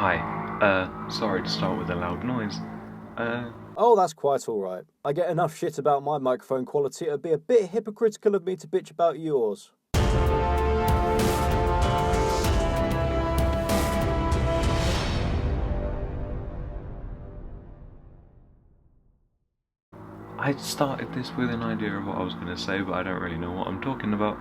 Hi. Sorry to start with a loud noise. Oh, that's quite alright. I get enough shit about my microphone quality, it'd be a bit hypocritical of me to bitch about yours. I started this with an idea of what I was going to say, but I don't really know what I'm talking about.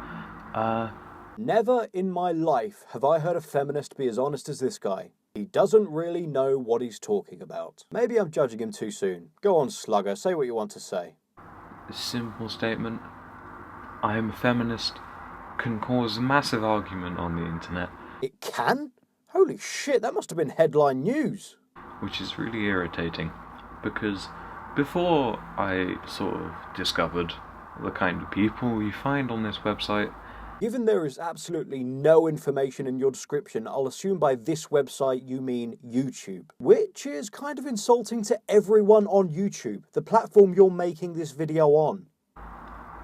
Never in my life have I heard a feminist be as honest as this guy. He doesn't really know what he's talking about. Maybe I'm judging him too soon. Go on, slugger, say what you want to say. A simple statement. I am a feminist. Can cause a massive argument on the internet. It can? Holy shit, that must have been headline news. Which is really irritating, because before I sort of discovered the kind of people you find on this website, Given there is absolutely no information in your description, I'll assume by this website you mean YouTube, which is kind of insulting to everyone on YouTube, the platform you're making this video on.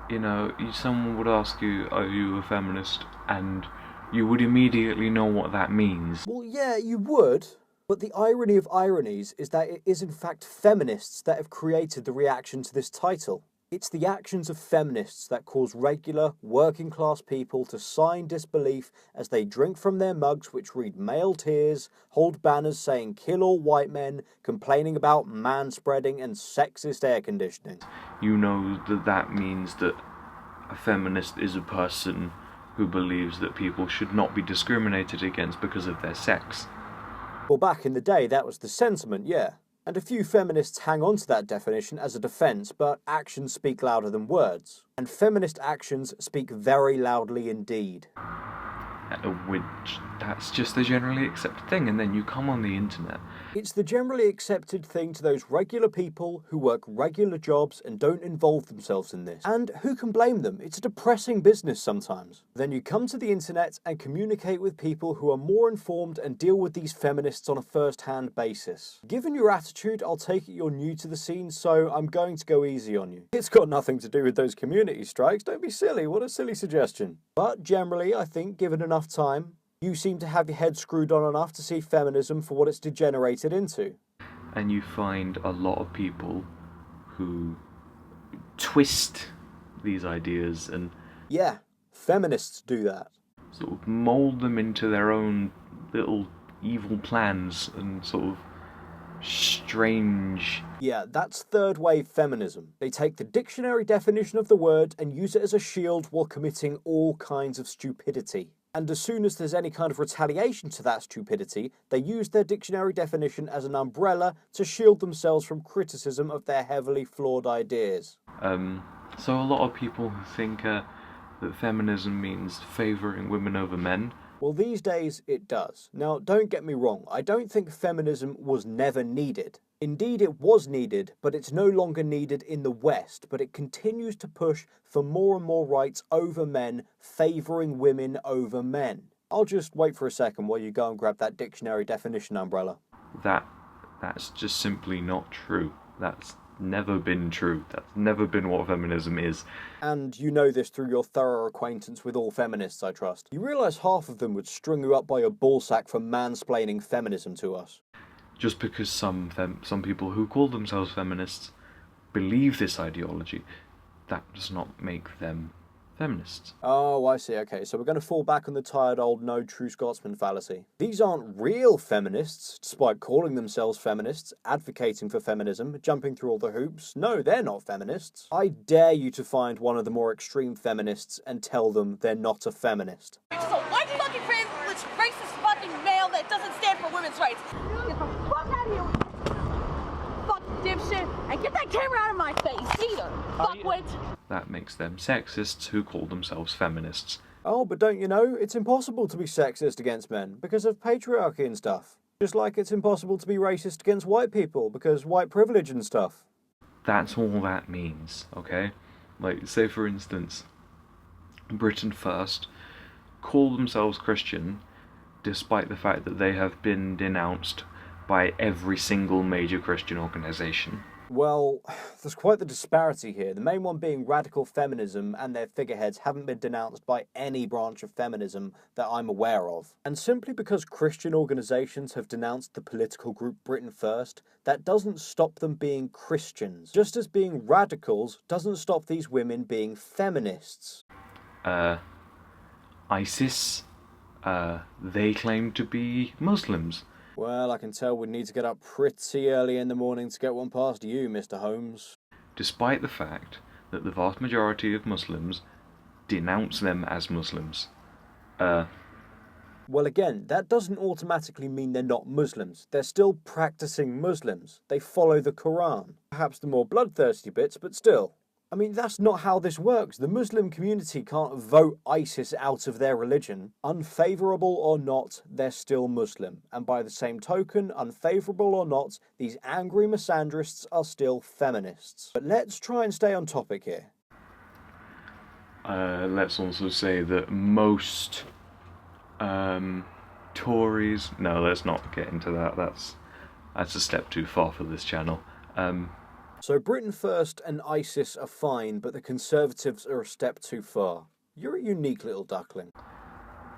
you know, someone would ask you, are you a feminist? And you would immediately know what that means. Well, yeah, you would, but the irony of ironies is that it is in fact feminists that have created the reaction to this title. It's the actions of feminists that cause regular, working class people to sign disbelief as they drink from their mugs which read male tears, hold banners saying kill all white men, complaining about manspreading and sexist air conditioning. You know that means that a feminist is a person who believes that people should not be discriminated against because of their sex. Well, back in the day that was the sentiment, yeah. And a few feminists hang on to that definition as a defence, but actions speak louder than words. And feminist actions speak very loudly indeed. Which, that's just the generally accepted thing, and then you come on the internet. It's the generally accepted thing to those regular people who work regular jobs and don't involve themselves in this. And who can blame them? It's a depressing business sometimes. Then you come to the internet and communicate with people who are more informed and deal with these feminists on a first-hand basis. Given your attitude, I'll take it you're new to the scene, so I'm going to go easy on you. It's got nothing to do with those community strikes, don't be silly, what a silly suggestion. But generally, I think, given enough time, you seem to have your head screwed on enough to see feminism for what it's degenerated into. And you find a lot of people who twist these ideas and Yeah, feminists do that. sort of mold them into their own little evil plans and sort of strange. Yeah, that's third wave feminism. They take the dictionary definition of the word and use it as a shield while committing all kinds of stupidity. And as soon as there's any kind of retaliation to that stupidity, they use their dictionary definition as an umbrella to shield themselves from criticism of their heavily flawed ideas. So a lot of people who think that feminism means favouring women over men. Well, these days it does. Now, don't get me wrong, I don't think feminism was never needed. Indeed, it was needed, but it's no longer needed in the West, but it continues to push for more and more rights over men, favouring women over men. I'll just wait for a second while you go and grab that dictionary definition umbrella. That's just simply not true. That's never been true. That's never been what feminism is. And you know this through your thorough acquaintance with all feminists, I trust. You realise half of them would string you up by your ballsack for mansplaining feminism to us. Just because some people who call themselves feminists believe this ideology, that does not make them feminists. Oh, I see, okay, so we're going to fall back on the tired old no true Scotsman fallacy. These aren't real feminists, despite calling themselves feminists, advocating for feminism, jumping through all the hoops. No, they're not feminists. I dare you to find one of the more extreme feminists and tell them they're not a feminist. You're just a white fucking privileged racist fucking male that doesn't stand for women's rights. Get the fuck out of here. Fuck dipshit. And get that camera out of my face, either. Fuckwit. That makes them sexists who call themselves feminists. Oh, but don't you know, it's impossible to be sexist against men because of patriarchy and stuff. Just like it's impossible to be racist against white people because white privilege and stuff. That's all that means, okay? Like, say for instance, Britain First call themselves Christian despite the fact that they have been denounced by every single major Christian organisation. Well, there's quite the disparity here. The main one being radical feminism, and their figureheads haven't been denounced by any branch of feminism that I'm aware of. And simply because Christian organisations have denounced the political group Britain First, that doesn't stop them being Christians. Just as being radicals doesn't stop these women being feminists. ISIS, they claim to be Muslims. Well, I can tell we'd need to get up pretty early in the morning to get one past you, Mr. Holmes. Despite the fact that the vast majority of Muslims denounce them as Muslims. Well, again, that doesn't automatically mean they're not Muslims. They're still practicing Muslims. They follow the Quran. Perhaps the more bloodthirsty bits, but still. I mean, that's not how this works. The Muslim community can't vote ISIS out of their religion. Unfavourable or not, they're still Muslim. And by the same token, unfavourable or not, these angry misandrists are still feminists. But let's try and stay on topic here. Let's also say that most Tories... No, let's not get into that. That's a step too far for this channel. So Britain First and ISIS are fine, but the Conservatives are a step too far. You're a unique little duckling.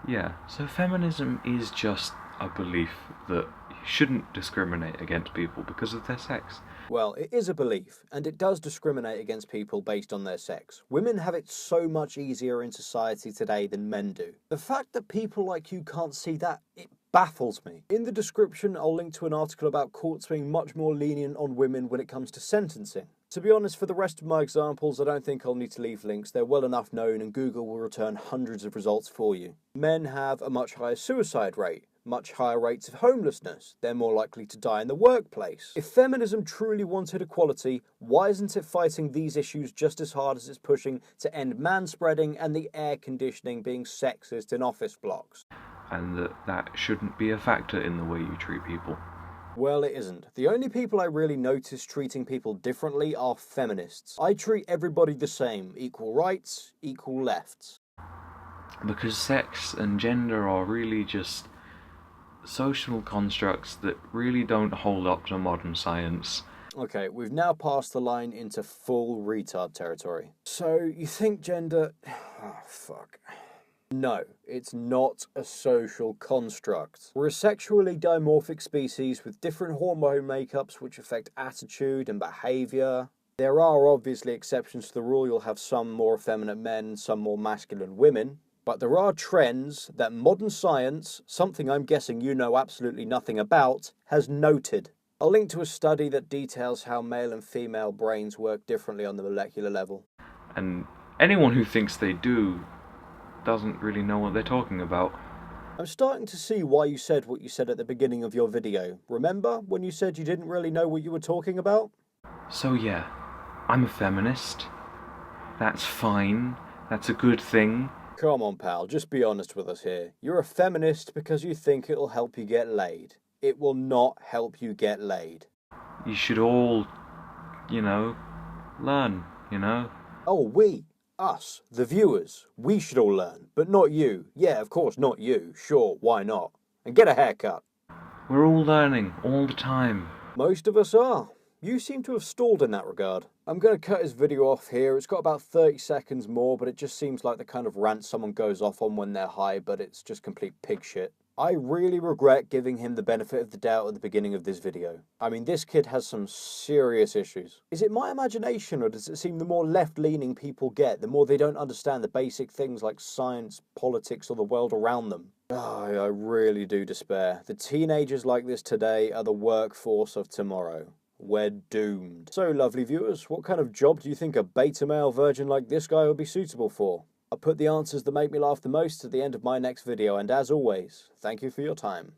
Yeah, so feminism is just a belief that you shouldn't discriminate against people because of their sex. Well, it is a belief, and it does discriminate against people based on their sex. Women have it so much easier in society today than men do. The fact that people like you can't see that, it baffles me. In the description, I'll link to an article about courts being much more lenient on women when it comes to sentencing. To be honest, for the rest of my examples, I don't think I'll need to leave links. They're well enough known and Google will return hundreds of results for you. Men have a much higher suicide rate, much higher rates of homelessness. They're more likely to die in the workplace. If feminism truly wanted equality, why isn't it fighting these issues just as hard as it's pushing to end manspreading and the air conditioning being sexist in office blocks? And that shouldn't be a factor in the way you treat people. Well, it isn't. The only people I really notice treating people differently are feminists. I treat everybody the same, equal rights, equal lefts. Because sex and gender are really just social constructs that really don't hold up to modern science. Okay, we've now passed the line into full retard territory. So, you think gender... Oh, fuck. No, it's not a social construct. We're a sexually dimorphic species with different hormone makeups which affect attitude and behaviour. There are obviously exceptions to the rule. You'll have some more effeminate men, some more masculine women. But there are trends that modern science, something I'm guessing you know absolutely nothing about, has noted. I'll link to a study that details how male and female brains work differently on the molecular level. And anyone who thinks they do doesn't really know what they're talking about. I'm starting to see why you said what you said at the beginning of your video. Remember when you said you didn't really know what you were talking about? So yeah, I'm a feminist. That's fine. That's a good thing. Come on, pal, just be honest with us here. You're a feminist because you think it'll help you get laid. It will not help you get laid. You should all, learn, Oh, us, the viewers, we should all learn, but not you. Yeah, of course, not you. Sure, why not? And get a haircut. We're all learning, all the time. Most of us are. You seem to have stalled in that regard. I'm going to cut his video off here. It's got about 30 seconds more, but it just seems like the kind of rant someone goes off on when they're high, but it's just complete pig shit. I really regret giving him the benefit of the doubt at the beginning of this video. I mean, this kid has some serious issues. Is it my imagination, or does it seem the more left-leaning people get, the more they don't understand the basic things like science, politics, or the world around them? Oh, I really do despair. The teenagers like this today are the workforce of tomorrow. We're doomed. So, lovely viewers, what kind of job do you think a beta male virgin like this guy would be suitable for? I'll put the answers that make me laugh the most at the end of my next video, and as always, thank you for your time.